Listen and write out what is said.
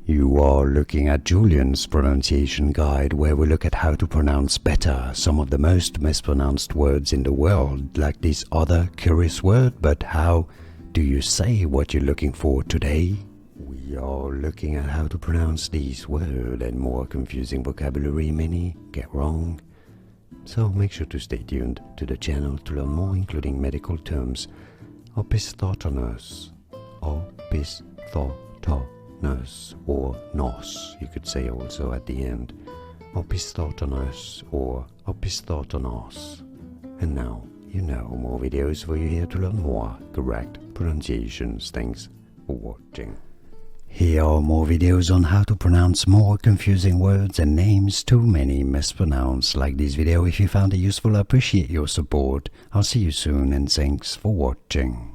You are looking at Julian's pronunciation guide, where we look at how to pronounce better some of the most mispronounced words in the world, like this other curious word. But how do you say what you're looking for today? We are looking at how to pronounce these words and more confusing vocabulary many get wrong. So make sure to stay tuned to the channel to learn more, including medical terms. Opisthotonos, opisthotonos, or nos, you could say also at the end. Opisthotonos or opisthotonos. And now you know more videos for you here to learn more correct pronunciations. Thanks for watching. Here are more videos on how to pronounce more confusing words and names too many mispronounced. Like this video if you found it useful. I appreciate your support. I'll see you soon and thanks for watching.